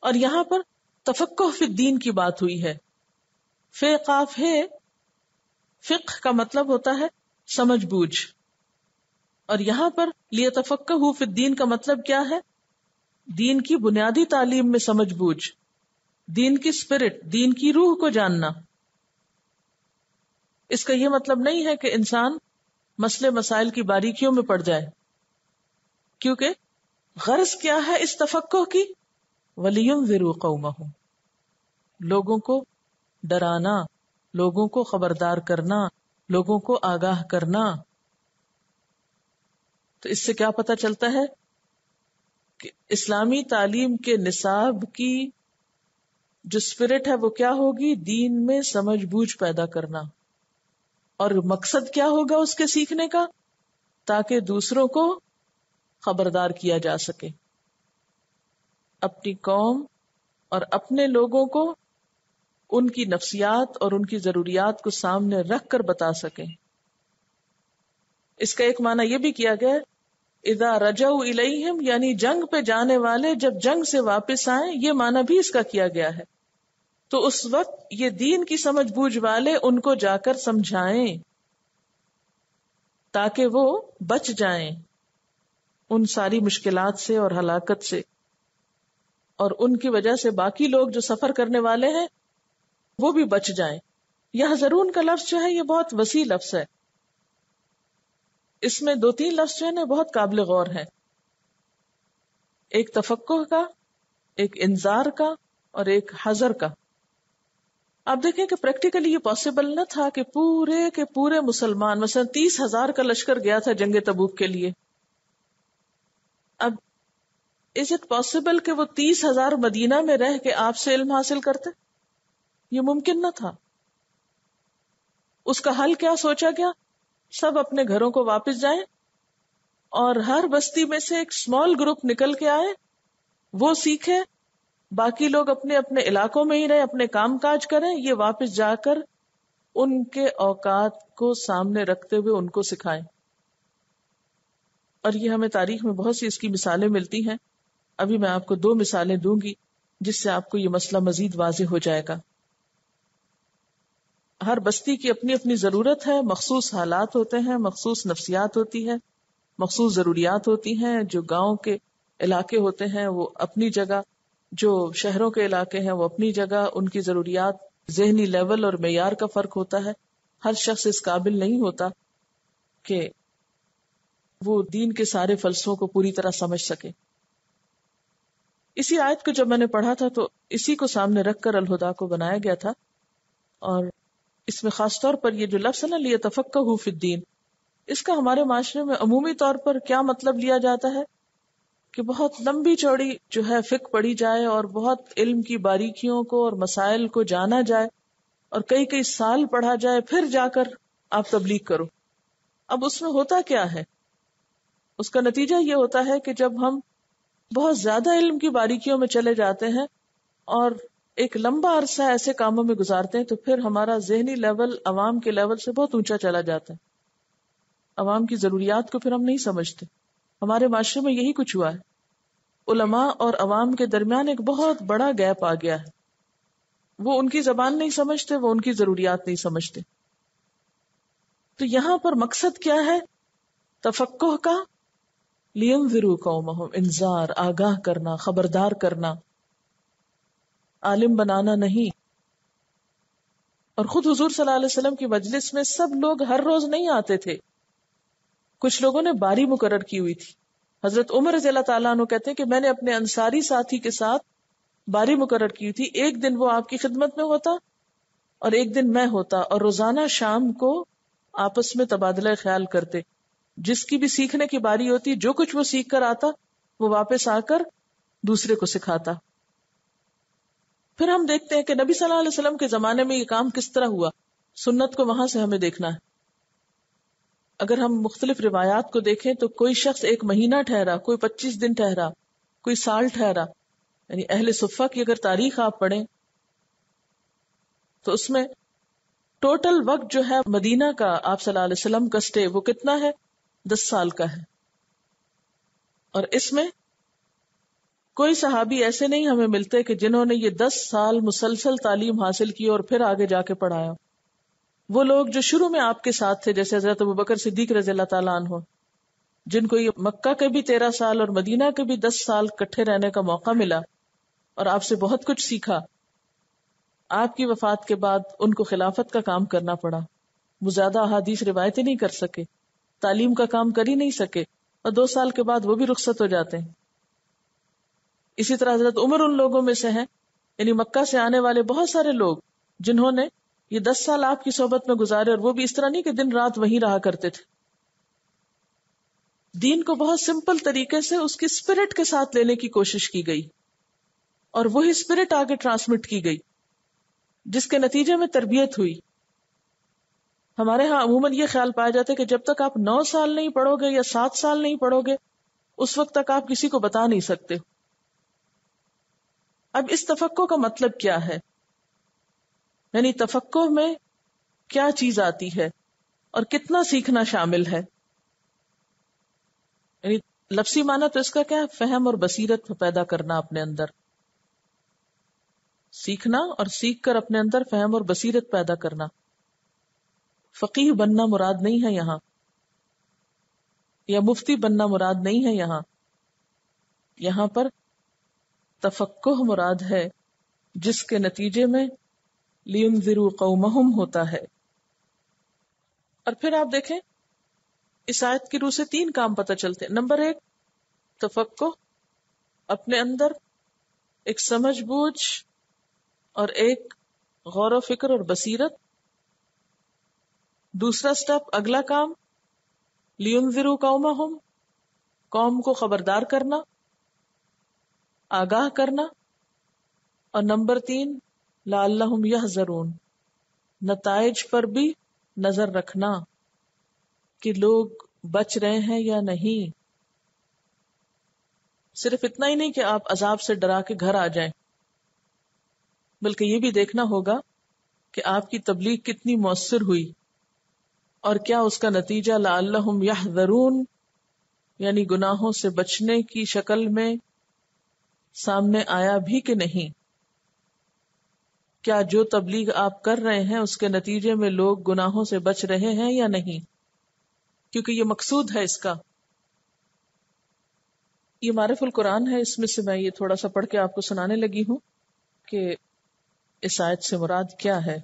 اور یہاں پر تفقہ فی الدین کی بات ہوئی ہے. فے قاف ہے، فقہ کا مطلب ہوتا ہے سمجھ بوجھ، اور یہاں پر لیتفقہوا فی الدین کا مطلب کیا ہے؟ دین کی بنیادی تعلیم میں سمجھ بوجھ، دین کی اسپرٹ، دین کی روح کو جاننا. اس کا یہ مطلب نہیں ہے کہ انسان مسئلے مسائل کی باریکیوں میں پڑ جائے، کیونکہ غرض کیا ہے اس تفقہ کی؟ وَلِيُنذِرُوا قَوْمَهُمْ، لوگوں کو ڈرانا، لوگوں کو خبردار کرنا، لوگوں کو آگاہ کرنا. تو اس سے کیا پتہ چلتا ہے کہ اسلامی تعلیم کے نصاب کی جو اسپرٹ ہے وہ کیا ہوگی؟ دین میں سمجھ بوجھ پیدا کرنا. اور مقصد کیا ہوگا اس کے سیکھنے کا؟ تاکہ دوسروں کو خبردار کیا جا سکے، اپنی قوم اور اپنے لوگوں کو ان کی نفسیات اور ان کی ضروریات کو سامنے رکھ کر بتا سکیں. اس کا ایک معنی یہ بھی کیا گیا اذا رجعوا الیہم، یعنی جنگ پہ جانے والے جب جنگ سے واپس آئیں، یہ معنی بھی اس کا کیا گیا ہے. تو اس وقت یہ دین کی سمجھ بوجھ والے ان کو جا کر سمجھائیں تاکہ وہ بچ جائیں ان ساری مشکلات سے اور ہلاکت سے، اور ان کی وجہ سے باقی لوگ جو سفر کرنے والے ہیں وہ بھی بچ جائیں. یحذرون کا لفظ جو ہے یہ بہت وسیع لفظ ہے، اس میں 2-3 لفظ جو ہے نا بہت قابل غور ہیں، ایک تفقہ کا، ایک انذار کا، اور ایک حذر کا. آپ دیکھیں کہ پریکٹیکلی یہ پاسبل نہ تھا کہ پورے کے پورے مسلمان، مثلا 30,000 کا لشکر گیا تھا جنگ تبوک کے لیے. اب از اٹ پاسبل کہ وہ 30,000 مدینہ میں رہ کے آپ سے علم حاصل کرتے؟ یہ ممکن نہ تھا. اس کا حل کیا سوچا گیا؟ سب اپنے گھروں کو واپس جائیں اور ہر بستی میں سے ایک اسمال گروپ نکل کے آئے، وہ سیکھے، باقی لوگ اپنے اپنے علاقوں میں ہی رہے، اپنے کام کاج کریں، یہ واپس جا کر ان کے اوقات کو سامنے رکھتے ہوئے ان کو سکھائیں. اور یہ ہمیں تاریخ میں بہت سی اس کی مثالیں ملتی ہیں. ابھی میں آپ کو 2 مثالیں دوں گی جس سے آپ کو یہ مسئلہ مزید واضح ہو جائے گا. ہر بستی کی اپنی اپنی ضرورت ہے، مخصوص حالات ہوتے ہیں، مخصوص نفسیات ہوتی ہے، مخصوص ضروریات ہوتی ہیں. جو گاؤں کے علاقے ہوتے ہیں وہ اپنی جگہ، جو شہروں کے علاقے ہیں وہ اپنی جگہ، ان کی ضروریات، ذہنی لیول اور معیار کا فرق ہوتا ہے. ہر شخص اس قابل نہیں ہوتا کہ وہ دین کے سارے فلسفوں کو پوری طرح سمجھ سکے. اسی آیت کو جب میں نے پڑھا تھا تو اسی کو سامنے رکھ کر الہدیٰ کو بنایا گیا تھا، اور اس میں خاص طور پر یہ جو لفظ ہے نا لیتفقہوا فی الدین، اس کا ہمارے معاشرے میں عمومی طور پر کیا مطلب لیا جاتا ہے کہ بہت لمبی چوڑی جو ہے فقہ پڑھی جائے اور بہت علم کی باریکیوں کو اور مسائل کو جانا جائے اور کئی کئی سال پڑھا جائے، پھر جا کر آپ تبلیغ کرو. اب اس میں ہوتا کیا ہے؟ اس کا نتیجہ یہ ہوتا ہے کہ جب ہم بہت زیادہ علم کی باریکیوں میں چلے جاتے ہیں اور ایک لمبا عرصہ ایسے کاموں میں گزارتے ہیں تو پھر ہمارا ذہنی لیول عوام کے لیول سے بہت اونچا چلا جاتا ہے. عوام کی ضروریات کو پھر ہم نہیں سمجھتے. ہمارے معاشرے میں یہی کچھ ہوا ہے. علماء اور عوام کے درمیان ایک بہت بڑا گیپ آ گیا ہے. وہ ان کی زبان نہیں سمجھتے، وہ ان کی ضروریات نہیں سمجھتے. تو یہاں پر مقصد کیا ہے تفقہ کا؟ لِيُنذِرُوا قَوْمَهُمْ، انذار، آگاہ کرنا، خبردار کرنا، عالم بنانا نہیں. اور خود حضور صلی اللہ علیہ وسلم کی مجلس میں سب لوگ ہر روز نہیں آتے تھے. کچھ لوگوں نے باری مقرر کی ہوئی تھی. حضرت عمر رضی اللہ تعالیٰ عنہ کہتے ہیں کہ میں نے اپنے انصاری ساتھی کے ساتھ باری مقرر کی تھی. ایک دن وہ آپ کی خدمت میں ہوتا اور ایک دن میں ہوتا، اور روزانہ شام کو آپس میں تبادلہ خیال کرتے. جس کی بھی سیکھنے کی باری ہوتی، جو کچھ وہ سیکھ کر آتا وہ واپس آ کر دوسرے کو سکھاتا. پھر ہم دیکھتے ہیں کہ نبی صلی اللہ علیہ وسلم کے زمانے میں یہ کام کس طرح ہوا. سنت کو وہاں سے ہمیں دیکھنا ہے. اگر ہم مختلف روایات کو دیکھیں تو کوئی شخص 1 مہینہ ٹھہرا، کوئی 25 دن ٹھہرا، کوئی سال ٹھہرا. یعنی اہل صفہ کی اگر تاریخ آپ پڑھیں تو اس میں ٹوٹل وقت جو ہے مدینہ کا آپ صلی اللہ علیہ وسلم کا سٹے وہ کتنا ہے؟ 10 سال کا ہے. اور اس میں کوئی صحابی ایسے نہیں ہمیں ملتے کہ جنہوں نے یہ 10 سال مسلسل تعلیم حاصل کی اور پھر آگے جا کے پڑھایا. وہ لوگ جو شروع میں آپ کے ساتھ تھے، جیسے حضرت ابوبکر صدیق رضی اللہ تعالیٰ عنہ، جن کو یہ مکہ کے بھی 13 سال اور مدینہ کے بھی 10 سال کٹھے رہنے کا موقع ملا اور آپ سے بہت کچھ سیکھا. آپ کی وفات کے بعد ان کو خلافت کا کام کرنا پڑا. وہ زیادہ احادیث روایتیں نہیں کر سکے، تعلیم کا کام کر ہی نہیں سکے، اور 2 سال کے بعد وہ بھی رخصت ہو جاتے ہیں. اسی طرح حضرت عمر ان لوگوں میں سے ہیں، یعنی مکہ سے آنے والے بہت سارے لوگ جنہوں نے یہ 10 سال آپ کی صحبت میں گزارے، اور وہ بھی اس طرح نہیں کہ دن رات وہیں رہا کرتے تھے. دین کو بہت سمپل طریقے سے اس کی اسپرٹ کے ساتھ لینے کی کوشش کی گئی، اور وہی اسپرٹ آگے ٹرانسمٹ کی گئی، جس کے نتیجے میں تربیت ہوئی. ہمارے ہاں عموماً یہ خیال پایا جاتا ہے کہ جب تک آپ 9 سال نہیں پڑھو گے یا 7 سال نہیں پڑھو گے، اس وقت تک آپ کسی کو بتا نہیں سکتے. اب اس تفقہ کا مطلب کیا ہے؟ یعنی تفقہ میں کیا چیز آتی ہے اور کتنا سیکھنا شامل ہے؟ یعنی لفظی معنی تو اس کا کیا ہے؟ فہم اور بصیرت پیدا کرنا اپنے اندر، سیکھنا اور سیکھ کر اپنے اندر فہم اور بصیرت پیدا کرنا. فقیہ بننا مراد نہیں ہے یہاں، یا مفتی بننا مراد نہیں ہے یہاں. یہاں پر تفقہ مراد ہے، جس کے نتیجے میں لِيُنذِرُوا قَوْمَهُمْ ہوتا ہے. اور پھر آپ دیکھیں اس آیت کی روح سے 3 کام پتہ چلتے ہیں. نمبر 1، تفقہ، اپنے اندر ایک سمجھ بوجھ اور ایک غور و فکر اور بصیرت. دوسرا سٹیپ، اگلا کام، لِيُنذِرُوا قَوْمَهُمْ، قوم کو خبردار کرنا، آگاہ کرنا. اور نمبر 3، لَعَلَّهُمْ يَحْذَرُونَ، نتائج پر بھی نظر رکھنا کہ لوگ بچ رہے ہیں یا نہیں. صرف اتنا ہی نہیں کہ آپ عذاب سے ڈرا کے گھر آ جائیں، بلکہ یہ بھی دیکھنا ہوگا کہ آپ کی تبلیغ کتنی مؤثر ہوئی اور کیا اس کا نتیجہ لعلہم یحذرون، یعنی گناہوں سے بچنے کی شکل میں سامنے آیا بھی کہ نہیں. کیا جو تبلیغ آپ کر رہے ہیں اس کے نتیجے میں لوگ گناہوں سے بچ رہے ہیں یا نہیں، کیونکہ یہ مقصود ہے اس کا. یہ معرف القرآن ہے، اس میں سے میں یہ تھوڑا سا پڑھ کے آپ کو سنانے لگی ہوں کہ اس آیت سے مراد کیا ہے.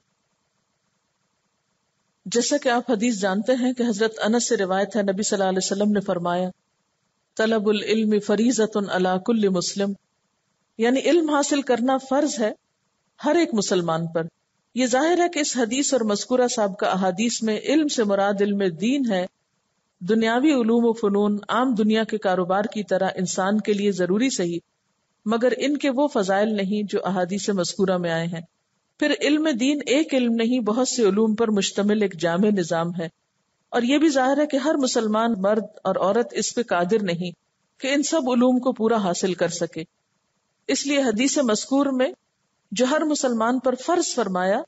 جیسا کہ آپ حدیث جانتے ہیں کہ حضرت انس سے روایت ہے، نبی صلی اللہ علیہ وسلم نے فرمایا، طلب العلم فریضۃ علی کل مسلم، یعنی علم حاصل کرنا فرض ہے ہر ایک مسلمان پر. یہ ظاہر ہے کہ اس حدیث اور مذکورہ سابقہ احادیث میں علم سے مراد علم دین ہے. دنیاوی علوم و فنون عام دنیا کے کاروبار کی طرح انسان کے لیے ضروری صحیح، مگر ان کے وہ فضائل نہیں جو احادیث مذکورہ میں آئے ہیں. پھر علم دین ایک علم نہیں، بہت سے علوم پر مشتمل ایک جامع نظام ہے، اور یہ بھی ظاہر ہے کہ ہر مسلمان مرد اور عورت اس پہ قادر نہیں کہ ان سب علوم کو پورا حاصل کر سکے. اس لیے حدیث مذکور میں جو ہر مسلمان پر فرض فرمایا،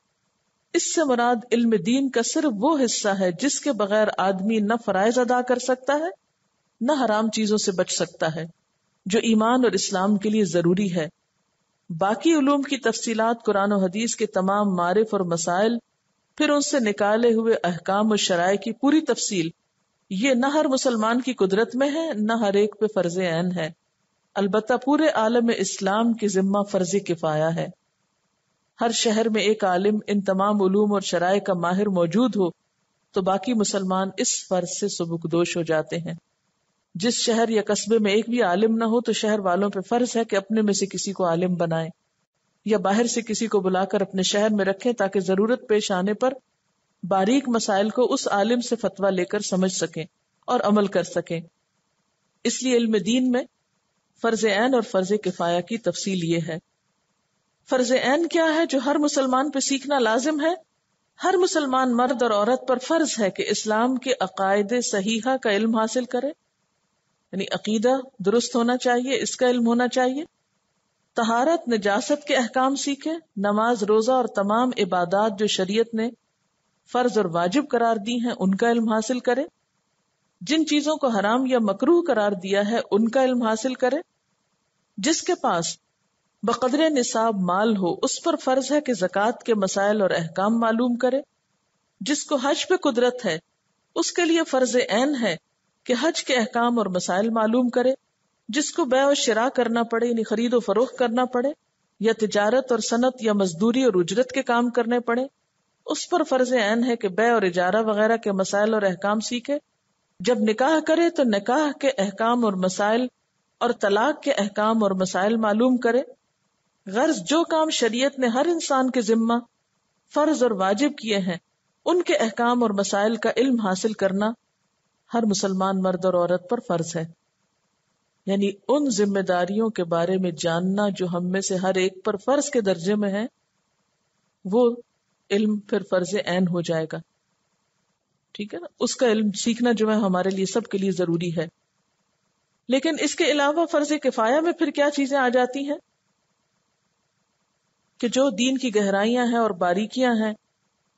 اس سے مراد علم دین کا صرف وہ حصہ ہے جس کے بغیر آدمی نہ فرائض ادا کر سکتا ہے نہ حرام چیزوں سے بچ سکتا ہے، جو ایمان اور اسلام کے لیے ضروری ہے. باقی علوم کی تفصیلات قرآن و حدیث کے تمام معارف اور مسائل، پھر ان سے نکالے ہوئے احکام و شرائع کی پوری تفصیل، یہ نہ ہر مسلمان کی قدرت میں ہے نہ ہر ایک پہ فرض عین ہے. البتہ پورے عالم اسلام کی ذمہ فرض کفایہ ہے. ہر شہر میں ایک عالم ان تمام علوم اور شرائع کا ماہر موجود ہو تو باقی مسلمان اس فرض سے سبکدوش ہو جاتے ہیں. جس شہر یا قصبے میں ایک بھی عالم نہ ہو تو شہر والوں پہ فرض ہے کہ اپنے میں سے کسی کو عالم بنائیں یا باہر سے کسی کو بلا کر اپنے شہر میں رکھیں تاکہ ضرورت پیش آنے پر باریک مسائل کو اس عالم سے فتویٰ لے کر سمجھ سکیں اور عمل کر سکیں. اس لیے علم دین میں فرض عین اور فرض کفایہ کی تفصیل یہ ہے. فرض عین کیا ہے جو ہر مسلمان پہ سیکھنا لازم ہے؟ ہر مسلمان مرد اور عورت پر فرض ہے کہ اسلام کے عقائد صحیحہ کا علم حاصل کرے، یعنی عقیدہ درست ہونا چاہیے، اس کا علم ہونا چاہیے. طہارت نجاست کے احکام سیکھے، نماز روزہ اور تمام عبادات جو شریعت نے فرض اور واجب قرار دی ہیں ان کا علم حاصل کرے. جن چیزوں کو حرام یا مکروہ قرار دیا ہے ان کا علم حاصل کرے. جس کے پاس بقدر نصاب مال ہو اس پر فرض ہے کہ زکوٰۃ کے مسائل اور احکام معلوم کرے. جس کو حج پہ قدرت ہے اس کے لیے فرض عین ہے کہ حج کے احکام اور مسائل معلوم کرے. جس کو بیع و شراء کرنا پڑے یعنی خرید و فروخت کرنا پڑے یا تجارت اور صنعت یا مزدوری اور اجرت کے کام کرنے پڑے اس پر فرض عین ہے کہ بیع اور اجارہ وغیرہ کے مسائل اور احکام سیکھے. جب نکاح کرے تو نکاح کے احکام اور مسائل اور طلاق کے احکام اور مسائل معلوم کرے. غرض جو کام شریعت نے ہر انسان کے ذمہ فرض اور واجب کیے ہیں ان کے احکام اور مسائل کا علم حاصل کرنا ہر مسلمان مرد اور عورت پر فرض ہے. یعنی ان ذمہ داریوں کے بارے میں جاننا جو ہم میں سے ہر ایک پر فرض کے درجے میں ہے وہ علم پھر فرض عین ہو جائے گا. ٹھیک ہے نا, اس کا علم سیکھنا جو ہے ہمارے لیے سب کے لیے ضروری ہے. لیکن اس کے علاوہ فرض کفایہ میں پھر کیا چیزیں آ جاتی ہیں کہ جو دین کی گہرائیاں ہیں اور باریکیاں ہیں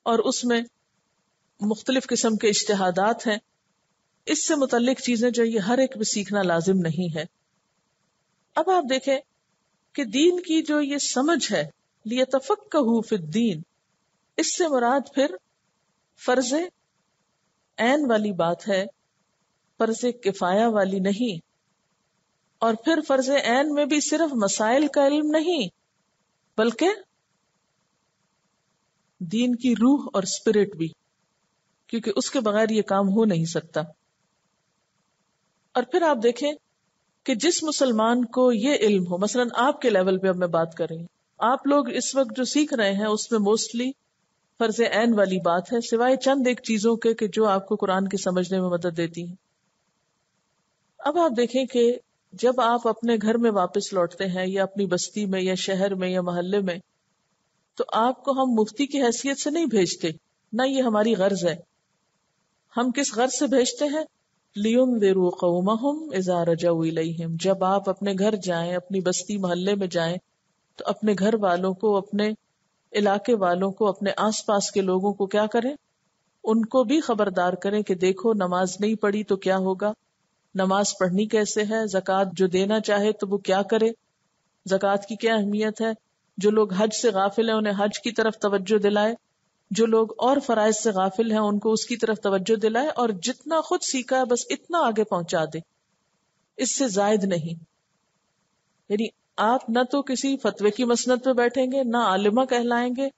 اور اس میں مختلف قسم کے اجتہادات ہیں, اس سے متعلق چیزیں جو یہ ہر ایک بھی سیکھنا لازم نہیں ہے. اب آپ دیکھیں کہ دین کی جو یہ سمجھ ہے لیتفقہوا فی الدین, اس سے مراد پھر فرض عین والی بات ہے, فرض کفایہ والی نہیں. اور پھر فرض عین میں بھی صرف مسائل کا علم نہیں بلکہ دین کی روح اور اسپرٹ بھی, کیونکہ اس کے بغیر یہ کام ہو نہیں سکتا. اور پھر آپ دیکھیں کہ جس مسلمان کو یہ علم ہو, مثلا آپ کے لیول پہ اب میں بات کر رہی ہوں, آپ لوگ اس وقت جو سیکھ رہے ہیں اس میں موسٹلی فرض عین والی بات ہے سوائے چند ایک چیزوں کے کہ جو آپ کو قرآن کی سمجھنے میں مدد دیتی ہیں. اب آپ دیکھیں کہ جب آپ اپنے گھر میں واپس لوٹتے ہیں یا اپنی بستی میں یا شہر میں یا محلے میں, تو آپ کو ہم مفتی کی حیثیت سے نہیں بھیجتے, نہ یہ ہماری غرض ہے. ہم کس غرض سے بھیجتے ہیں؟ لِيُنذِرُوا قَوْمَهُمْ إِذَا رَجَعُوا إِلَيْهِمْ. جب آپ اپنے گھر جائیں, اپنی بستی محلے میں جائیں, تو اپنے گھر والوں کو, اپنے علاقے والوں کو, اپنے آس پاس کے لوگوں کو کیا کریں؟ ان کو بھی خبردار کریں کہ دیکھو نماز نہیں پڑھی تو کیا ہوگا, نماز پڑھنی کیسے ہے, زکوٰۃ جو دینا چاہے تو وہ کیا کرے, زکوٰۃ کی کیا اہمیت ہے. جو لوگ حج سے غافل ہیں انہیں حج کی طرف توجہ دلائے, جو لوگ اور فرائض سے غافل ہیں ان کو اس کی طرف توجہ دلائے, اور جتنا خود سیکھا ہے بس اتنا آگے پہنچا دے, اس سے زائد نہیں. یعنی آپ نہ تو کسی فتوے کی مسند پہ بیٹھیں گے, نہ عالمہ کہلائیں گے,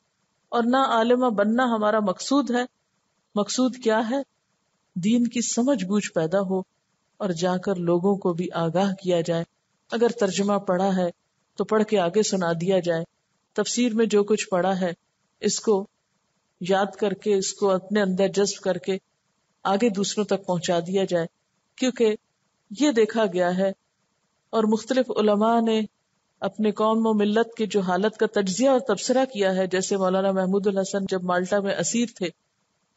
اور نہ عالمہ بننا ہمارا مقصود ہے. مقصود کیا ہے؟ دین کی سمجھ بوجھ پیدا ہو اور جا کر لوگوں کو بھی آگاہ کیا جائے. اگر ترجمہ پڑھا ہے تو پڑھ کے آگے سنا دیا جائے, تفسیر میں جو کچھ پڑھا ہے اس کو یاد کر کے, اس کو اپنے اندر جذب کر کے آگے دوسروں تک پہنچا دیا جائے. کیونکہ یہ دیکھا گیا ہے اور مختلف علماء نے اپنے قوم و ملت کی جو حالت کا تجزیہ اور تبصرہ کیا ہے, جیسے مولانا محمود الحسن جب مالٹا میں اسیر تھے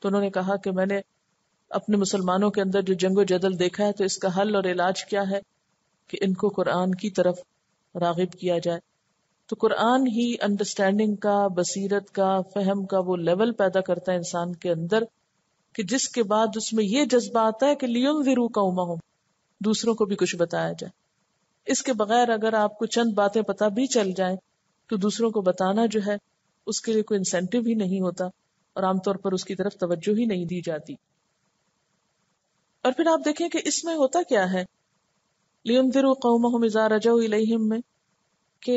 تو انہوں نے کہا کہ میں نے اپنے مسلمانوں کے اندر جو جنگ و جدل دیکھا ہے تو اس کا حل اور علاج کیا ہے کہ ان کو قرآن کی طرف راغب کیا جائے. تو قرآن ہی انڈرسٹینڈنگ کا, بصیرت کا, فہم کا وہ لیول پیدا کرتا ہے انسان کے اندر کہ جس کے بعد اس میں یہ جذبہ آتا ہے کہ لِيُنذِرُوا قَوْمَهُمْ, دوسروں کو بھی کچھ بتایا جائے. اس کے بغیر اگر آپ کو چند باتیں پتہ بھی چل جائیں تو دوسروں کو بتانا جو ہے اس کے لیے کوئی انسینٹیو ہی نہیں ہوتا, اور عام طور پر اس کی طرف توجہ ہی نہیں دی جاتی. اور پھر آپ دیکھیں کہ اس میں ہوتا کیا ہے لِيُنذِرُوا قَوْمَهُمْ إِذَا رَجَعُوا إِلَيْهِمْ میں, کہ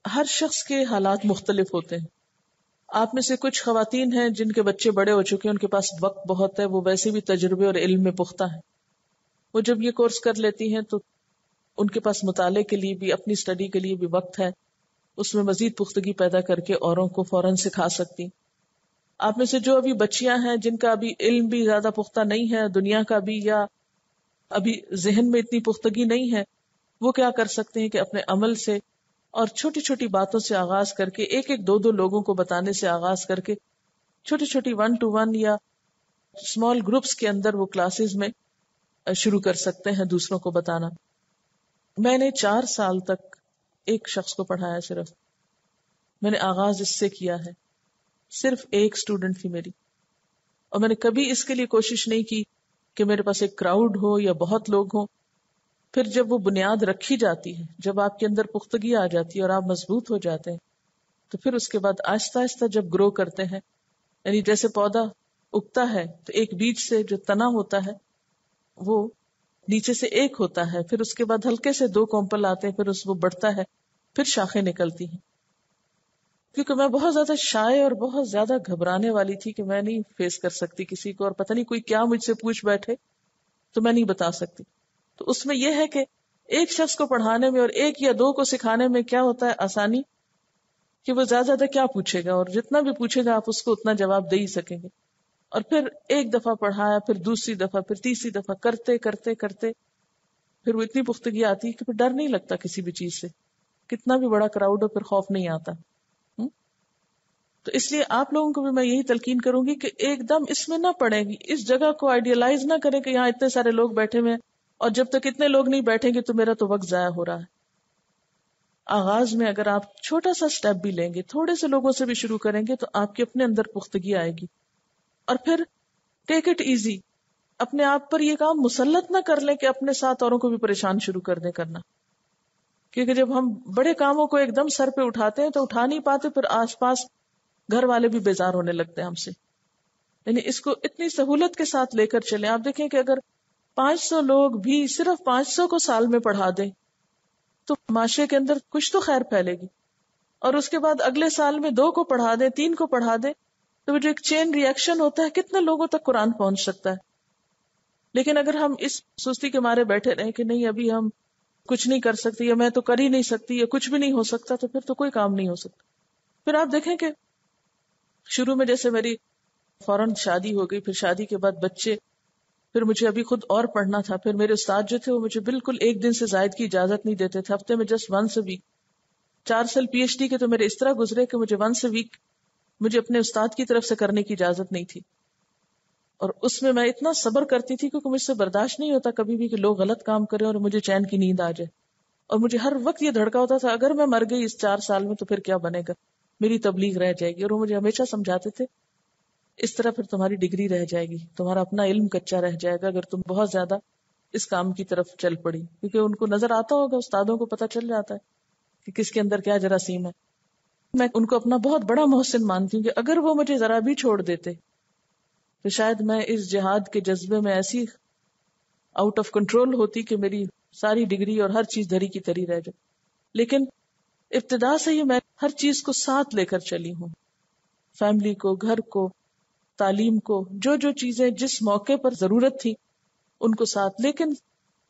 ہر شخص کے حالات مختلف ہوتے ہیں. آپ میں سے کچھ خواتین ہیں جن کے بچے بڑے ہو چکے ہیں, ان کے پاس وقت بہت ہے, وہ ویسے بھی تجربے اور علم میں پختہ ہیں. وہ جب یہ کورس کر لیتی ہیں تو ان کے پاس مطالعے کے لیے بھی, اپنی اسٹڈی کے لیے بھی وقت ہے, اس میں مزید پختگی پیدا کر کے اوروں کو فوراً سکھا سکتی. آپ میں سے جو ابھی بچیاں ہیں جن کا ابھی علم بھی زیادہ پختہ نہیں ہے دنیا کا بھی, یا ابھی ذہن میں اتنی پختگی نہیں ہے, وہ کیا کر سکتے ہیں کہ اپنے عمل سے اور چھوٹی چھوٹی باتوں سے آغاز کر کے, ایک ایک دو لوگوں کو بتانے سے آغاز کر کے, چھوٹی چھوٹی 1-to-1 یا اسمال گروپس کے اندر وہ کلاسز میں شروع کر سکتے ہیں دوسروں کو بتانا. میں نے 4 سال تک ایک شخص کو پڑھایا, صرف میں نے آغاز اس سے کیا ہے, صرف ایک اسٹوڈنٹ تھی میری, اور میں نے کبھی اس کے لیے کوشش نہیں کی کہ میرے پاس ایک کراؤڈ ہو یا بہت لوگ ہوں. پھر جب وہ بنیاد رکھی جاتی ہے، جب آپ کے اندر پختگی آ جاتی ہے اور آپ مضبوط ہو جاتے ہیں، تو پھر اس کے بعد آہستہ آہستہ جب گرو کرتے ہیں، یعنی جیسے پودا اگتا ہے تو ایک بیج سے جو تنا ہوتا ہے وہ نیچے سے ایک ہوتا ہے، پھر اس کے بعد ہلکے سے 2 کونپل آتے ہیں، پھر وہ بڑھتا ہے، پھر شاخیں نکلتی ہیں. کیونکہ میں بہت زیادہ شائع اور بہت زیادہ گھبرانے والی تھی کہ میں نہیں فیس کر سکتی کسی کو، اور پتہ نہیں کوئی کیا مجھ سے پوچھ بیٹھے تو میں نہیں بتا سکتی. تو اس میں یہ ہے کہ ایک شخص کو پڑھانے میں اور 1 یا 2 کو سکھانے میں کیا ہوتا ہے آسانی، کہ وہ زیادہ زیادہ کیا پوچھے گا، اور جتنا بھی پوچھے گا آپ اس کو اتنا جواب دے ہی سکیں گے. اور پھر ایک دفعہ پڑھایا، پھر دوسری دفعہ، پھر تیسری دفعہ، کرتے کرتے کرتے پھر وہ اتنی پختگی آتی ہے کہ پھر ڈر نہیں لگتا کسی بھی چیز سے، کتنا بھی بڑا کراؤڈ ہو پھر خوف نہیں آتا. تو اس لیے آپ لوگوں کو بھی میں یہی تلقین کروں گی کہ ایک دم اس میں نہ پڑیں گی، اس جگہ کو آئیڈیالائز نہ کریں کہ یہاں اتنے سارے لوگ بیٹھے ہوئے ہیں اور جب تک اتنے لوگ نہیں بیٹھیں گے تو میرا تو وقت ضائع ہو رہا ہے. آغاز میں اگر آپ چھوٹا سا سٹیپ بھی لیں گے، تھوڑے سے لوگوں سے بھی شروع کریں گے تو آپ کے اپنے اندر پختگی آئے گی. اور پھر ٹیک اٹ ایزی، اپنے آپ پر یہ کام مسلط نہ کر لیں کہ اپنے ساتھ اوروں کو بھی پریشان شروع کر دیں کرنا. کیونکہ جب ہم بڑے کاموں کو ایک دم سر پہ اٹھاتے ہیں تو اٹھا نہیں پاتے، پھر آس پاس گھر والے بھی بیزار ہونے لگتے ہیں ہم سے. یعنی اس کو اتنی سہولت کے ساتھ لے کر چلیں. آپ دیکھیں کہ اگر 500 لوگ بھی صرف 500 کو سال میں پڑھا دیں تو معاشرے کے اندر کچھ تو خیر پھیلے گی. اور اس کے بعد اگلے سال میں 2 کو پڑھا دیں، 3 کو پڑھا دیں، تو جو ایک چین ری ایکشن ہوتا ہے کتنے لوگوں تک قرآن پہنچ سکتا ہے. لیکن اگر ہم اس سستی کے مارے بیٹھے رہیں کہ نہیں ابھی ہم کچھ نہیں کر سکتے، یا میں تو کر ہی نہیں سکتی، یا کچھ بھی نہیں ہو سکتا، تو پھر تو کوئی کام نہیں ہو سکتا. پھر آپ دیکھیں کہ شروع میں جیسے میری فوراً شادی ہو گئی، پھر شادی کے بعد بچے، پھر مجھے ابھی خود اور پڑھنا تھا. پھر میرے استاد جو تھے وہ مجھے بالکل 1 دن سے زائد کی اجازت نہیں دیتے تھے، ہفتے میں جسٹ ونس اے ویک. 4 سال پی ایچ ڈی کے تو میرے اس طرح گزرے کہ مجھے ونس اے ویک مجھے اپنے استاد کی طرف سے کرنے کی اجازت نہیں تھی. اور اس میں اتنا صبر کرتی تھی کیونکہ مجھ سے برداشت نہیں ہوتا کبھی بھی کہ لوگ غلط کام کریں اور مجھے چین کی نیند آ جائے. اور مجھے ہر وقت یہ دھڑکا ہوتا تھا اگر میں مر گئی اس 4 سال میں تو پھر کیا بنے گا، میری تبلیغ رہ جائے گی. اور وہ مجھے ہمیشہ سمجھاتے تھے اس طرح پھر تمہاری ڈگری رہ جائے گی، تمہارا اپنا علم کچا رہ جائے گا اگر تم بہت زیادہ اس کام کی طرف چل پڑی. کیونکہ ان کو نظر آتا ہوگا، استادوں کو پتہ چل جاتا ہے کہ کس کے اندر کیا جراثیم ہے. میں ان کو اپنا بہت بڑا محسن مانتی ہوں کہ اگر وہ مجھے ذرا بھی چھوڑ دیتے تو شاید میں اس جہاد کے جذبے میں ایسی آؤٹ آف کنٹرول ہوتی کہ میری ساری ڈگری اور ہر چیز دھری کی تری رہ جائے. لیکن ابتدا سے ہی میں ہر چیز کو ساتھ لے کر چلی ہوں، فیملی کو، گھر کو، تعلیم کو، جو جو چیزیں جس موقع پر ضرورت تھی ان کو ساتھ. لیکن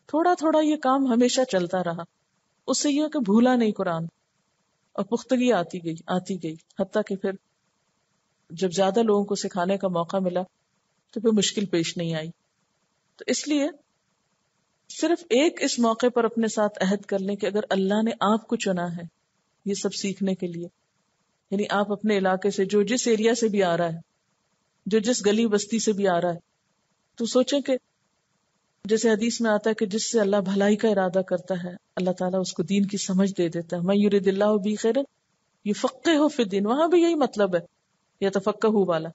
تھوڑا تھوڑا یہ کام ہمیشہ چلتا رہا. اس سے یہ کہ بھولا نہیں قرآن، اور پختگی آتی گئی حتیٰ کہ پھر جب زیادہ لوگوں کو سکھانے کا موقع ملا تو پھر مشکل پیش نہیں آئی. تو اس لیے صرف ایک اس موقع پر اپنے ساتھ عہد کر لیں کہ اگر اللہ نے آپ کو چنا ہے یہ سب سیکھنے کے لیے، یعنی آپ اپنے علاقے سے جو جس ایریا سے بھی آ رہا ہے، جو جس گلی بستی سے بھی آ رہا ہے، تو سوچیں کہ جیسے حدیث میں آتا ہے کہ جس سے اللہ بھلائی کا ارادہ کرتا ہے اللہ تعالیٰ اس کو دین کی سمجھ دے دیتا ہے. من یرید اللہ بہ خیرا یفقہہ فی الدین، وہاں بھی یہی مطلب ہے یتفقہ والا،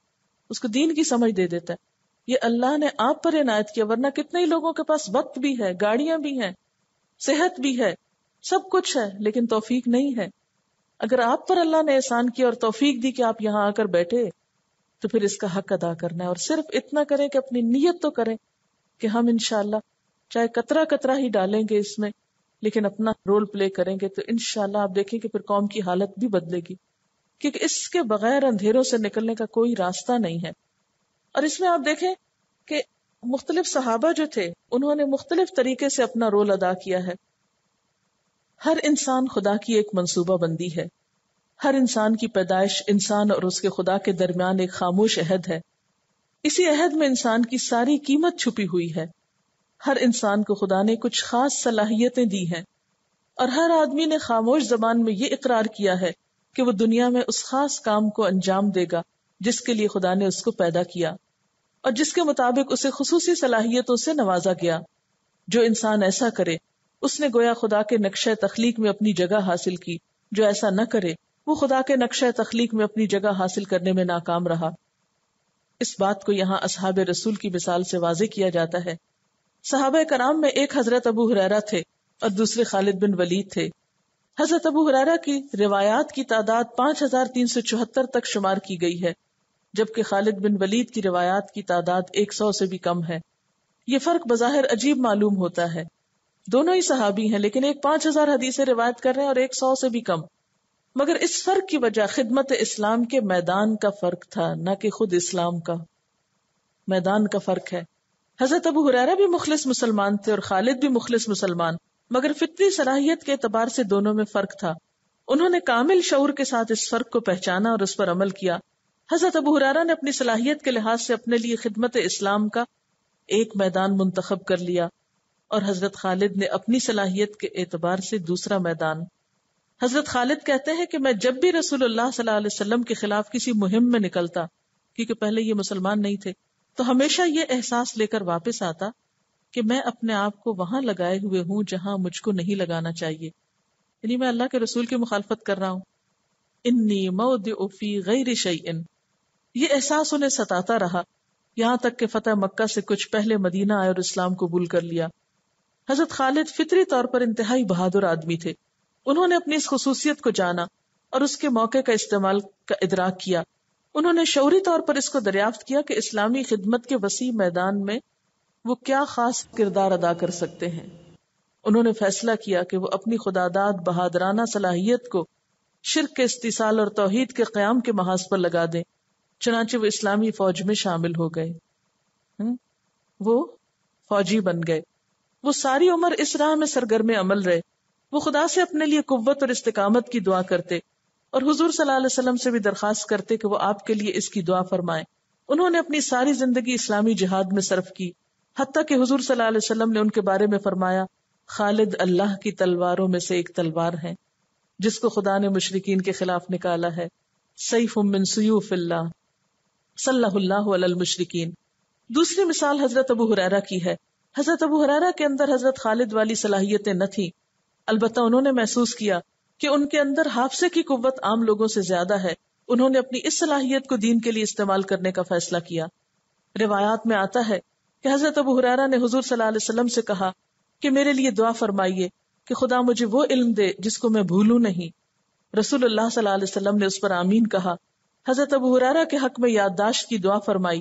اس کو دین کی سمجھ دے دیتا ہے. یہ اللہ نے آپ پر عنایت کیا، ورنہ کتنے ہی لوگوں کے پاس وقت بھی ہے، گاڑیاں بھی ہیں، صحت بھی ہے، سب کچھ ہے، لیکن توفیق نہیں ہے. اگر آپ پر اللہ نے احسان کیا اور توفیق دی کہ آپ یہاں آ کر بیٹھے تو پھر اس کا حق ادا کرنا ہے. اور صرف اتنا کریں کہ اپنی نیت تو کریں کہ ہم انشاءاللہ چاہے قطرہ قطرہ ہی ڈالیں گے اس میں، لیکن اپنا رول پلے کریں گے تو انشاءاللہ آپ دیکھیں کہ پھر قوم کی حالت بھی بدلے گی. کیونکہ اس کے بغیر اندھیروں سے نکلنے کا کوئی راستہ نہیں ہے. اور اس میں آپ دیکھیں کہ مختلف صحابہ جو تھے انہوں نے مختلف طریقے سے اپنا رول ادا کیا ہے. ہر انسان خدا کی ایک منصوبہ بندی ہے. ہر انسان کی پیدائش انسان اور اس کے خدا کے درمیان ایک خاموش عہد ہے. اسی عہد میں انسان کی ساری قیمت چھپی ہوئی ہے. ہر انسان کو خدا نے کچھ خاص صلاحیتیں دی ہیں، اور ہر آدمی نے خاموش زبان میں یہ اقرار کیا ہے کہ وہ دنیا میں اس خاص کام کو انجام دے گا جس کے لیے خدا نے اس کو پیدا کیا اور جس کے مطابق اسے خصوصی صلاحیتوں سے نوازا گیا. جو انسان ایسا کرے اس نے گویا خدا کے نقشہ تخلیق میں اپنی جگہ حاصل کی، جو ایسا نہ کرے وہ خدا کے نقشہ تخلیق میں اپنی جگہ حاصل کرنے میں ناکام رہا. اس بات کو یہاں اصحاب رسول کی مثال سے واضح کیا جاتا ہے صحابہ کرام میں ایک حضرت ابو ہریرہ تھے اور دوسرے خالد بن ولید تھے۔ حضرت ابو ہریرہ کی روایات کی تعداد 5374 تک شمار کی گئی ہے، جبکہ خالد بن ولید کی روایات کی تعداد 100 سے بھی کم ہے۔ یہ فرق بظاہر عجیب معلوم ہوتا ہے، دونوں ہی صحابی ہیں لیکن ایک 5000 حدیثیں روایت کر رہے ہیں اور ایک 100 سے بھی کم، مگر اس فرق کی وجہ خدمت اسلام کے میدان کا فرق تھا، نہ کہ خود اسلام کا۔ میدان کا فرق ہے۔ حضرت ابو ہریرہ بھی مخلص مسلمان تھے اور خالد بھی مخلص مسلمان، مگر فطری صلاحیت کے اعتبار سے دونوں میں فرق تھا۔ انہوں نے کامل شعور کے ساتھ اس فرق کو پہچانا اور اس پر عمل کیا۔ حضرت ابو ہریرہ نے اپنی صلاحیت کے لحاظ سے اپنے لیے خدمت اسلام کا ایک میدان منتخب کر لیا اور حضرت خالد نے اپنی صلاحیت کے اعتبار سے دوسرا میدان۔ حضرت خالد کہتے ہیں کہ میں جب بھی رسول اللہ صلی اللہ علیہ وسلم کے خلاف کسی مہم میں نکلتا، کیونکہ پہلے یہ مسلمان نہیں تھے، تو ہمیشہ یہ احساس لے کر واپس آتا کہ میں اپنے آپ کو وہاں لگائے ہوئے ہوں جہاں مجھ کو نہیں لگانا چاہیے، یعنی میں اللہ کے رسول کی مخالفت کر رہا ہوں۔ انی موضع فی غیر شیء، یہ احساس انہیں ستاتا رہا یہاں تک کہ فتح مکہ سے کچھ پہلے مدینہ آئے اور اسلام قبول کر لیا۔ حضرت خالد فطری طور پر انتہائی بہادر آدمی تھے۔ انہوں نے اپنی اس خصوصیت کو جانا اور اس کے موقع کا استعمال کا ادراک کیا۔ انہوں نے شعوری طور پر اس کو دریافت کیا کہ اسلامی خدمت کے وسیع میدان میں وہ کیا خاص کردار ادا کر سکتے ہیں۔ انہوں نے فیصلہ کیا کہ وہ اپنی خداداد بہادرانہ صلاحیت کو شرک کے استحصال اور توحید کے قیام کے محاذ پر لگا دیں، چنانچہ وہ اسلامی فوج میں شامل ہو گئے۔ وہ فوجی بن گئے۔ وہ ساری عمر اس راہ میں سرگرم عمل رہے۔ وہ خدا سے اپنے لیے قوت اور استقامت کی دعا کرتے اور حضور صلی اللہ علیہ وسلم سے بھی درخواست کرتے کہ وہ آپ کے لیے اس کی دعا فرمائیں۔ انہوں نے اپنی ساری زندگی اسلامی جہاد میں صرف کی، حتیٰ کہ حضور صلی اللہ علیہ وسلم نے ان کے بارے میں فرمایا، خالد اللہ کی تلواروں میں سے ایک تلوار ہے جس کو خدا نے مشرکین کے خلاف نکالا ہے، سیف من سیوف اللہ صلی اللہ علی المشرکین۔ دوسری مثال حضرت ابو ہریرہ کی ہے۔ حضرت ابو ہریرہ کے اندر حضرت خالد والی صلاحیتیں نہ تھیں، البتہ انہوں نے محسوس کیا کہ ان کے اندر حافظے کی قوت عام لوگوں سے زیادہ ہے۔ انہوں نے اپنی اس صلاحیت کو دین کے لیے استعمال کرنے کا فیصلہ کیا۔ روایات میں آتا ہے کہ حضرت ابو ہریرہ نے حضور صلی اللہ علیہ وسلم سے کہا کہ میرے لیے دعا فرمائیے کہ خدا مجھے وہ علم دے جس کو میں بھولوں نہیں۔ رسول اللہ صلی اللہ علیہ وسلم نے اس پر آمین کہا۔ حضرت ابو ہریرہ کے حق میں یادداشت کی دعا فرمائی۔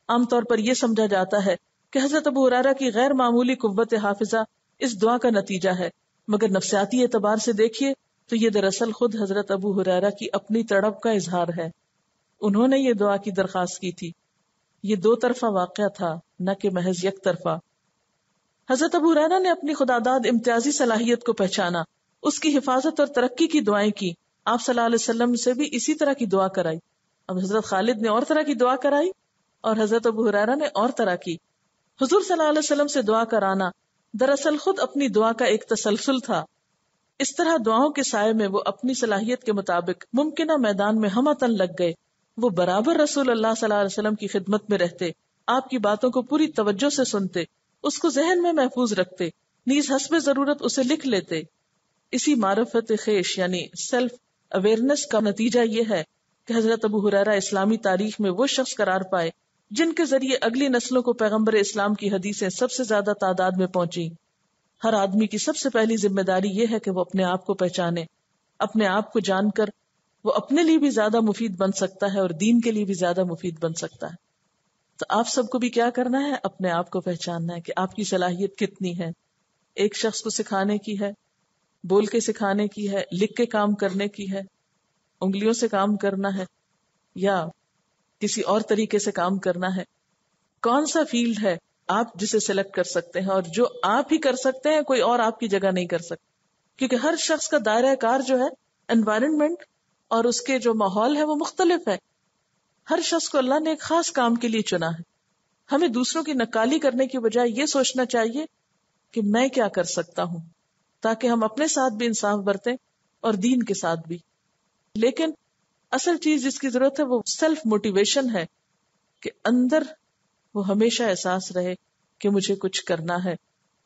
عام طور پر یہ سمجھا جاتا ہے کہ حضرت ابو ہریرہ کی غیر معمولی قوت حافظہ اس دعا کا نتیجہ ہے، مگر نفسیاتی اعتبار سے دیکھیے تو یہ دراصل خود حضرت ابو ہریرہ کی اپنی تڑپ کا اظہار ہے۔ انہوں نے یہ دعا کی درخواست کی تھی۔ یہ دو طرفہ واقعہ تھا، نہ کہ محض یک طرفہ۔ حضرت ابو ہریرہ نے اپنی خداداد امتیازی صلاحیت کو پہچانا، اس کی حفاظت اور ترقی کی دعائیں کی۔ آپ صلی اللہ علیہ وسلم سے بھی اسی طرح کی دعا کرائی۔ اب حضرت خالد نے اور طرح کی دعا کرائی اور حضرت ابو ہریرہ نے اور طرح کی۔ حضور صلی اللہ علیہ وسلم سے دعا کرانا دراصل خود اپنی دعا کا ایک تسلسل تھا۔ اس طرح دعاؤں کے سائے میں وہ اپنی صلاحیت کے مطابق ممکنہ میدان میں ہمتن لگ گئے۔ وہ برابر رسول اللہ صلی اللہ علیہ وسلم کی خدمت میں رہتے، آپ کی باتوں کو پوری توجہ سے سنتے، اس کو ذہن میں محفوظ رکھتے، نیز حسب ضرورت اسے لکھ لیتے۔ اسی معرفت خیش یعنی سیلف اویئرنس کا نتیجہ یہ ہے کہ حضرت ابو ہریرہ اسلامی تاریخ میں وہ شخص قرار پائے جن کے ذریعے اگلی نسلوں کو پیغمبر اسلام کی حدیثیں سب سے زیادہ تعداد میں پہنچی۔ ہر آدمی کی سب سے پہلی ذمہ داری یہ ہے کہ وہ اپنے آپ کو پہچانے۔ اپنے آپ کو جان کر وہ اپنے لیے بھی زیادہ مفید بن سکتا ہے اور دین کے لیے بھی زیادہ مفید بن سکتا ہے۔ تو آپ سب کو بھی کیا کرنا ہے؟ اپنے آپ کو پہچاننا ہے کہ آپ کی صلاحیت کتنی ہے۔ ایک شخص کو سکھانے کی ہے، بول کے سکھانے کی ہے، لکھ کے کام کرنے کی ہے، انگلیوں سے کام کرنا ہے یا کسی اور طریقے سے کام کرنا ہے۔ کون سا فیلڈ ہے آپ جسے سلیکٹ کر سکتے ہیں اور جو آپ ہی کر سکتے ہیں، کوئی اور آپ کی جگہ نہیں کر سکتا، کیونکہ ہر شخص کا دائرہ کار جو ہے، انوائرمنٹ اور اس کے جو ماحول ہے وہ مختلف ہے۔ ہر شخص کو اللہ نے ایک خاص کام کے لیے چنا ہے۔ ہمیں دوسروں کی نکالی کرنے کی بجائے یہ سوچنا چاہیے کہ میں کیا کر سکتا ہوں، تاکہ ہم اپنے ساتھ بھی انصاف برتیں اور دین کے ساتھ بھی۔ لیکن اصل چیز جس کی ضرورت ہے وہ سیلف موٹیویشن ہے، کہ اندر وہ ہمیشہ احساس رہے کہ مجھے کچھ کرنا ہے،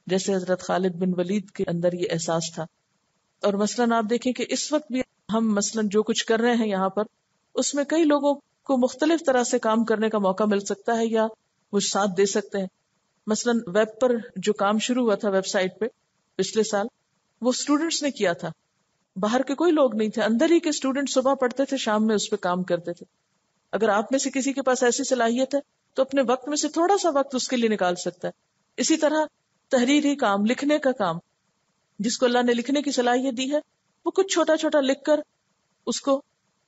جیسے حضرت خالد بن ولید کے اندر یہ احساس تھا۔ اور مثلاً آپ دیکھیں کہ اس وقت بھی ہم مثلاً جو کچھ کر رہے ہیں یہاں پر، اس میں کئی لوگوں کو مختلف طرح سے کام کرنے کا موقع مل سکتا ہے یا وہ ساتھ دے سکتے ہیں۔ مثلا ویب پر جو کام شروع ہوا تھا ویب سائٹ پہ پچھلے سال، وہ اسٹوڈنٹس نے کیا تھا، باہر کے کوئی لوگ نہیں تھے، اندر ہی کے اسٹوڈنٹ صبح پڑھتے تھے، شام میں اس پہ کام کرتے تھے. اگر آپ میں سے کسی کے پاس ایسی صلاحیت ہے تو اپنے وقت میں سے تھوڑا سا وقت اس کے لیے نکال سکتا ہے. اسی طرح تحریری کام، لکھنے کا کام، جس کو اللہ نے لکھنے کی صلاحیت دی ہے وہ کچھ چھوٹا چھوٹا لکھ کر اس کو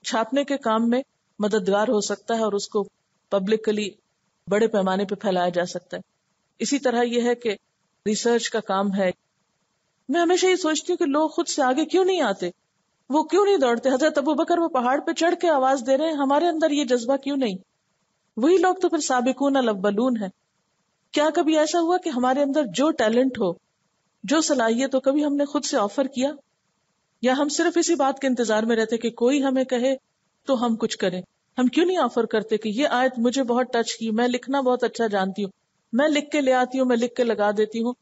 چھاپنے کے کام میں مددگار ہو سکتا ہے اور اس کو پبلکلی بڑے پیمانے پہ پھیلایا جا سکتا ہے. اسی طرح یہ ہے کہ ریسرچ کا کام ہے. میں ہمیشہ یہ سوچتی ہوں کہ لوگ خود سے آگے کیوں نہیں آتے، وہ کیوں نہیں دوڑتے. حضرت ابوبکر وہ پہاڑ پہ چڑھ کے آواز دے رہے ہیں، ہمارے اندر یہ جذبہ کیوں نہیں؟ وہی لوگ تو پھر سابقون الاولون ہیں. کیا کبھی ایسا ہوا کہ ہمارے اندر جو ٹیلنٹ ہو، جو صلاحیت ہو، کبھی ہم نے خود سے آفر کیا؟ یا ہم صرف اسی بات کے انتظار میں رہتے کہ کوئی ہمیں کہے تو ہم کچھ کریں؟ ہم کیوں نہیں آفر کرتے کہ یہ آیت مجھے بہت ٹچ کی، میں لکھنا بہت اچھا جانتی ہوں، میں لکھ کے لے آتی ہوں، میں لکھ کے لگا دیتی ہوں،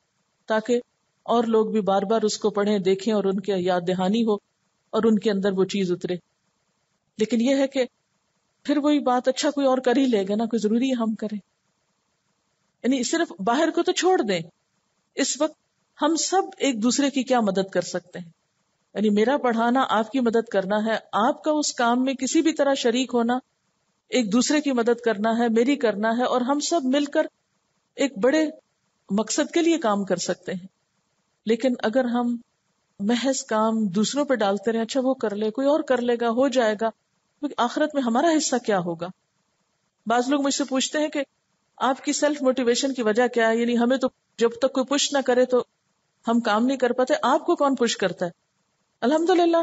تاکہ اور لوگ بھی بار بار اس کو پڑھیں، دیکھیں اور ان کے یاد دہانی ہو اور ان کے اندر وہ چیز اترے. لیکن یہ ہے کہ پھر وہی بات، اچھا کوئی اور کر ہی لے گا نا، کوئی ضروری ہے ہم کریں. یعنی صرف باہر کو تو چھوڑ دیں، اس وقت ہم سب ایک دوسرے کی کیا مدد کر سکتے ہیں. یعنی میرا پڑھانا آپ کی مدد کرنا ہے، آپ کا اس کام میں کسی بھی طرح شریک ہونا ایک دوسرے کی مدد کرنا ہے، میری کرنا ہے، اور ہم سب مل کر ایک بڑے مقصد کے لیے کام کر سکتے ہیں. لیکن اگر ہم محض کام دوسروں پہ ڈالتے رہیں، اچھا وہ کر لے، کوئی اور کر لے گا، ہو جائے گا، آخرت میں ہمارا حصہ کیا ہوگا؟ بعض لوگ مجھ سے پوچھتے ہیں کہ آپ کی سیلف موٹیویشن کی وجہ کیا ہے؟ یعنی ہمیں تو جب تک کوئی پش نہ کرے تو ہم کام نہیں کر پاتے، آپ کو کون پش کرتا ہے؟ الحمدللہ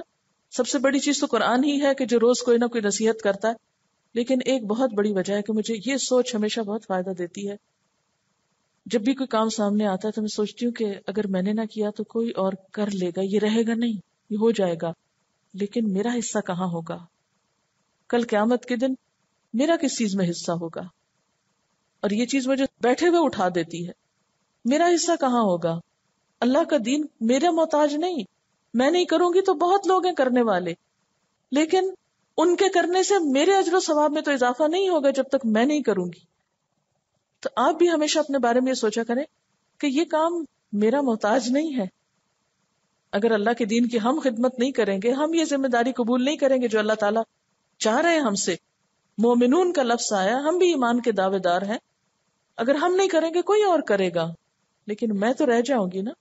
سب سے بڑی چیز تو قرآن ہی ہے کہ جو روز کوئی نہ کوئی نصیحت کرتا ہے. لیکن ایک بہت بڑی وجہ ہے کہ مجھے یہ سوچ ہمیشہ بہت فائدہ دیتی ہے. جب بھی کوئی کام سامنے آتا ہے تو میں سوچتی ہوں کہ اگر میں نے نہ کیا تو کوئی اور کر لے گا، یہ رہے گا نہیں، یہ ہو جائے گا، لیکن میرا حصہ کہاں ہوگا؟ کل قیامت کے دن میرا کس چیز میں حصہ ہوگا؟ اور یہ چیز مجھے بیٹھے ہوئے اٹھا دیتی ہے. میرا حصہ کہاں ہوگا؟ اللہ کا دین میرا محتاج نہیں. میں نہیں کروں گی تو بہت لوگ ہیں کرنے والے، لیکن ان کے کرنے سے میرے اجر و ثواب میں تو اضافہ نہیں ہوگا جب تک میں نہیں کروں گی. تو آپ بھی ہمیشہ اپنے بارے میں یہ سوچا کریں کہ یہ کام میرا محتاج نہیں ہے. اگر اللہ کے دین کی ہم خدمت نہیں کریں گے، ہم یہ ذمہ داری قبول نہیں کریں گے جو اللہ تعالیٰ چاہ رہے ہیں ہم سے. مومنون کا لفظ آیا، ہم بھی ایمان کے دعوے دار ہیں. اگر ہم نہیں کریں گے کوئی اور کرے گا، لیکن میں تو رہ جاؤں گی نا.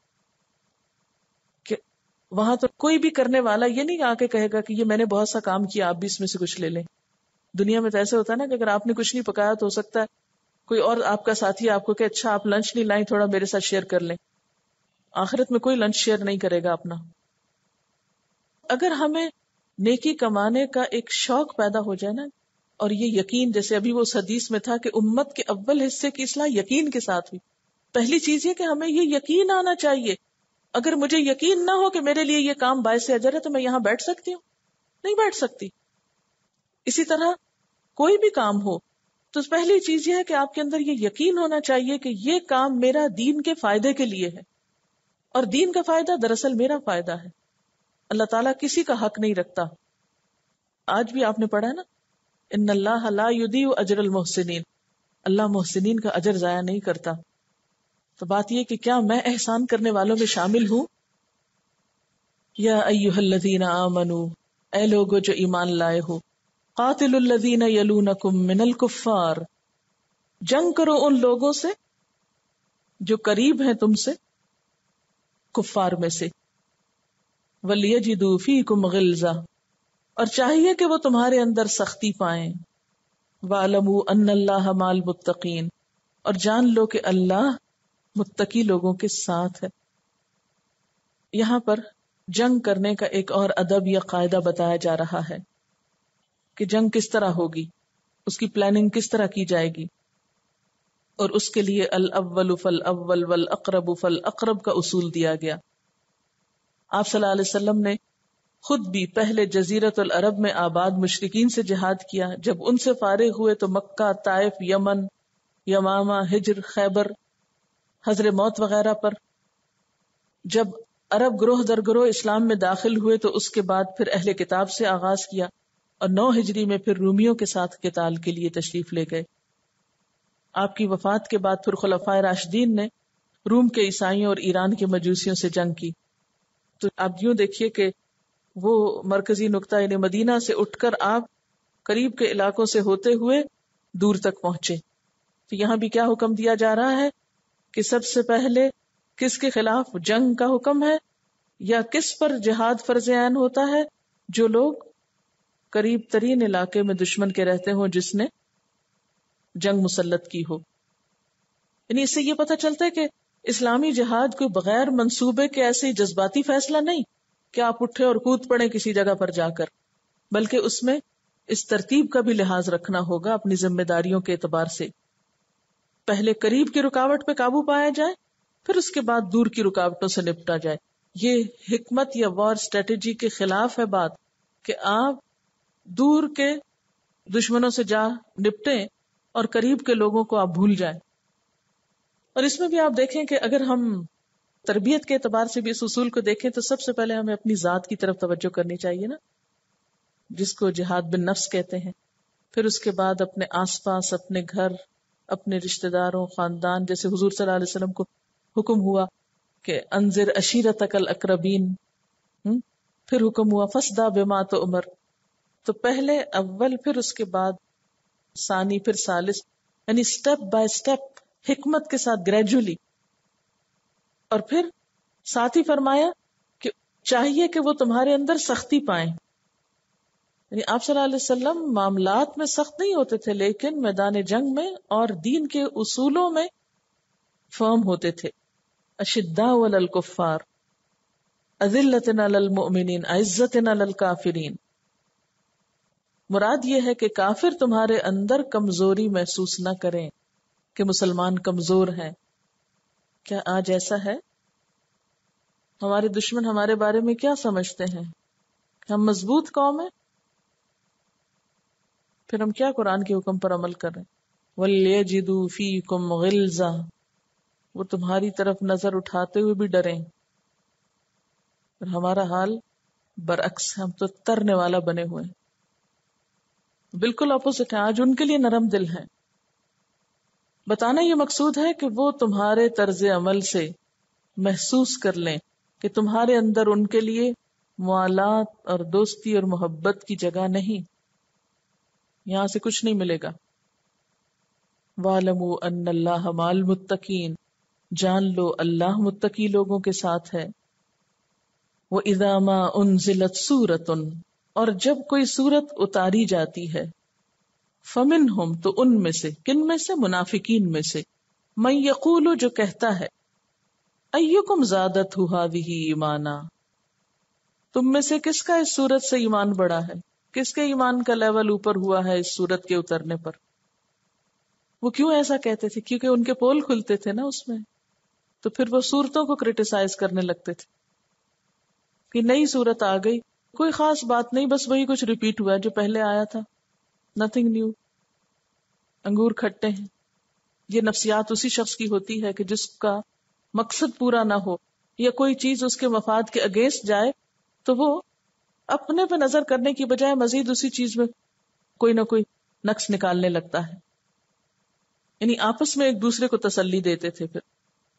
کہ وہاں تو کوئی بھی کرنے والا یہ نہیں آ کے کہے گا کہ یہ میں نے بہت سا کام کیا، آپ بھی اس میں سے کچھ لے لیں. دنیا میں تو ایسا ہوتا ہے نا کہ اگر آپ نے کچھ نہیں پکایا تو ہو سکتا ہے کوئی اور آپ کا ساتھی آپ کو کہ اچھا آپ لنچ نہیں لائیں، تھوڑا میرے ساتھ شیئر کر لیں. آخرت میں کوئی لنچ شیئر نہیں کرے گا اپنا. اگر ہمیں نیکی کمانے کا ایک شوق پیدا ہو جائے نا، اور یہ یقین، جیسے ابھی وہ اس حدیث میں تھا کہ امت کے اول حصے کی اصلاح یقین کے ساتھ ہوئی. پہلی چیز یہ کہ ہمیں یہ یقین آنا چاہیے. اگر مجھے یقین نہ ہو کہ میرے لیے یہ کام باعث اجر ہے تو میں یہاں بیٹھ سکتی ہوں؟ نہیں بیٹھ سکتی. اسی طرح کوئی بھی کام ہو تو پہلی چیز یہ ہے کہ آپ کے اندر یہ یقین ہونا چاہیے کہ یہ کام میرا دین کے فائدے کے لیے ہے، اور دین کا فائدہ دراصل میرا فائدہ ہے. اللہ تعالیٰ کسی کا حق نہیں رکھتا. آج بھی آپ نے پڑھا ہے نا، ان اللہ لا یضیع اجر المحسنین، اللہ محسنین کا اجر ضائع نہیں کرتا. تو بات یہ کہ کیا میں احسان کرنے والوں میں شامل ہوں؟ یا ایھا الذین آمنوا، اے لوگو جو ایمان لائے ہو، قاتلوا الذین یلونکم من الکفار، جنگ کرو ان لوگوں سے جو قریب ہیں تم سے کفار میں سے، وَلْيَجِدُوا فِيكُمْ غِلْظَةً، اور چاہیے کہ وہ تمہارے اندر سختی پائیں. وَاعْلَمُوا أَنَّ اللَّهَ مَعَ الْمُتَّقِينَ، اور جان لو کہ اللہ متقی لوگوں کے ساتھ ہے. یہاں پر جنگ کرنے کا ایک اور ادب یا قاعدہ بتایا جا رہا ہے کہ جنگ کس طرح ہوگی، اس کی پلاننگ کس طرح کی جائے گی، اور اس کے لیے الاول فالاول والاقرب فالاقرب کا اصول دیا گیا. آپ صلی اللہ علیہ وسلم نے خود بھی پہلے جزیرت العرب میں آباد مشرکین سے جہاد کیا. جب ان سے فارغ ہوئے تو مکہ، طائف، یمن، یمامہ، ہجر، خیبر، حضر موت وغیرہ پر. جب عرب گروہ در گروہ اسلام میں داخل ہوئے تو اس کے بعد پھر اہل کتاب سے آغاز کیا، اور 9 ہجری میں پھر رومیوں کے ساتھ قتال کے لیے تشریف لے گئے. آپ کی وفات کے بعد پھر خلفائے راشدین نے روم کے عیسائیوں اور ایران کے مجوسیوں سے جنگ کی. تو آپ یوں دیکھیے کہ وہ مرکزی نقطہ یعنی مدینہ سے اٹھ کر آپ قریب کے علاقوں سے ہوتے ہوئے دور تک پہنچے. تو یہاں بھی کیا حکم دیا جا رہا ہے کہ سب سے پہلے کس کے خلاف جنگ کا حکم ہے یا کس پر جہاد فرض عین ہوتا ہے؟ جو لوگ قریب ترین علاقے میں دشمن کے رہتے ہوں جس نے جنگ مسلط کی ہو. یعنی اس سے یہ پتہ چلتا ہے کہ اسلامی جہاد کوئی بغیر منصوبے کے ایسے جذباتی فیصلہ نہیں کہ آپ اٹھے اور کود پڑے کسی جگہ پر جا کر، بلکہ اس میں اس ترتیب کا بھی لحاظ رکھنا ہوگا اپنی ذمہ داریوں کے اعتبار سے. پہلے قریب کی رکاوٹ پہ قابو پایا جائے، پھر اس کے بعد دور کی رکاوٹوں سے نپٹا جائے. یہ حکمت یا وار اسٹریٹجی کے خلاف ہے بات کہ آپ دور کے دشمنوں سے جا نپٹیں اور قریب کے لوگوں کو آپ بھول جائیں. اور اس میں بھی آپ دیکھیں کہ اگر ہم تربیت کے اعتبار سے بھی اس اصول کو دیکھیں تو سب سے پہلے ہمیں اپنی ذات کی طرف توجہ کرنی چاہیے نا، جس کو جہاد بالنفس کہتے ہیں. پھر اس کے بعد اپنے آس پاس، اپنے گھر، اپنے رشتہ داروں، خاندان، جیسے حضور صلی اللہ علیہ وسلم کو حکم ہوا کہ انذر عشیرتک الاقربین، پھر حکم ہوا فصدع بما تؤمر. تو پہلے اول، پھر اس کے بعد ثانی، پھر ثالث، یعنی سٹیپ بائی سٹیپ حکمت کے ساتھ گریجولی. اور پھر ساتھ ہی فرمایا کہ چاہیے کہ وہ تمہارے اندر سختی پائیں. یعنی آپ صلی اللہ علیہ وسلم معاملات میں سخت نہیں ہوتے تھے لیکن میدان جنگ میں اور دین کے اصولوں میں فرم ہوتے تھے. اشداء علی الکفار اذلۃ علی المؤمنین عزۃ علی الکافرین. مراد یہ ہے کہ کافر تمہارے اندر کمزوری محسوس نہ کریں کہ مسلمان کمزور ہیں. کیا آج ایسا ہے؟ ہمارے دشمن ہمارے بارے میں کیا سمجھتے ہیں؟ ہم مضبوط قوم ہیں؟ پھر ہم کیا قرآن کے حکم پر عمل کر رہے ہیں؟ وَلْيَجِدُوا فِيكُمْ غِلْظَةً، وہ تمہاری طرف نظر اٹھاتے ہوئے بھی ڈریں. اور ہمارا حال برعکس، ہم تو ترنے والا بنے ہوئے ہیں، بالکل اپوزٹ ہے. آج ان کے لیے نرم دل ہیں. بتانا یہ مقصود ہے کہ وہ تمہارے طرز عمل سے محسوس کر لیں کہ تمہارے اندر ان کے لیے موالات اور دوستی اور محبت کی جگہ نہیں، یہاں سے کچھ نہیں ملے گا. وَاعْلَمُوا أَنَّ اللَّهَ مَعَ الْمُتَّقِينَ، جان لو اللہ متقی لوگوں کے ساتھ ہے. وَإِذَا مَا أُنزِلَتْ سُورَةٌ، اور جب کوئی سورت اتاری جاتی ہے، فَمِنْهُمْ، تو ان میں سے، کن میں سے؟ منافقین میں سے، مَن يَقُولُ، جو کہتا ہے، أَيُّكُمْ زَادَتْهُ هَٰذِهِ ایمانا، تم میں سے کس کا اس سورت سے ایمان بڑھا ہے؟ کس کے ایمان کا لیول اوپر ہوا ہے اس سورت کے اترنے پر؟ وہ کیوں ایسا کہتے تھے؟ کیونکہ ان کے پول کھلتے تھے نا اس میں، تو پھر وہ سورتوں کو کرٹیسائز کرنے لگتے تھے کہ نئی سورت آ گئی، کوئی خاص بات نہیں، بس وہی کچھ ریپیٹ ہوا ہے جو پہلے آیا تھا، نتھنگ نیو. انگور کھٹے ہیں. یہ نفسیات اسی شخص کی ہوتی ہے کہ جس کا مقصد پورا نہ ہو یا کوئی چیز اس کے مفاد کے اگینسٹ جائے تو وہ اپنے پہ نظر کرنے کی بجائے مزید اسی چیز میں کوئی نہ کوئی نقص نکالنے لگتا ہے. یعنی آپس میں ایک دوسرے کو تسلی دیتے تھے. پھر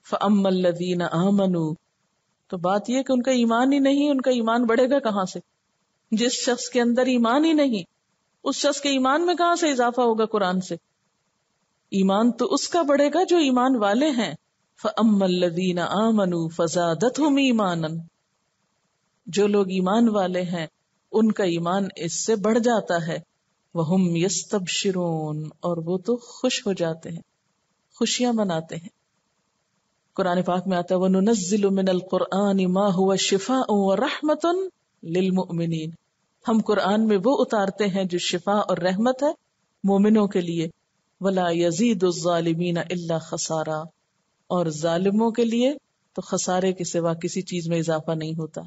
فَأَمَّا الَّذِينَ آمَنُوا، تو بات یہ کہ ان کا ایمان ہی نہیں، ان کا ایمان بڑھے گا کہاں سے؟ جس شخص کے اندر ایمان ہی نہیں، اس شخص کے ایمان میں کہاں سے اضافہ ہوگا قرآن سے؟ ایمان تو اس کا بڑھے گا جو ایمان والے ہیں. فَأَمَّا الَّذِينَ آمَنُوا فَزَادَتْهُمْ ایمانًا، جو لوگ ایمان والے ہیں ان کا ایمان اس سے بڑھ جاتا ہے. وَهُمْ يَسْتَبْشِرُونَ، اور وہ تو خوش ہو جاتے ہیں، خوشیاں مناتے ہیں. قرآن پاک میں آتا ہے وَنُنَزِّلُ مِنَ الْقُرْآنِ مَا هُوَ شِفَاءٌ وَرَحْمَةٌ لِلْمُؤْمِنِينَ، ہم قرآن میں وہ اتارتے ہیں جو شفا اور رحمت ہے مومنوں کے لیے. وَلَا يَزِيدُ الظَّالِمِينَ إِلَّا خَسَارًا، اور ظالموں کے لیے تو خسارے کے سوا کسی چیز میں اضافہ نہیں ہوتا.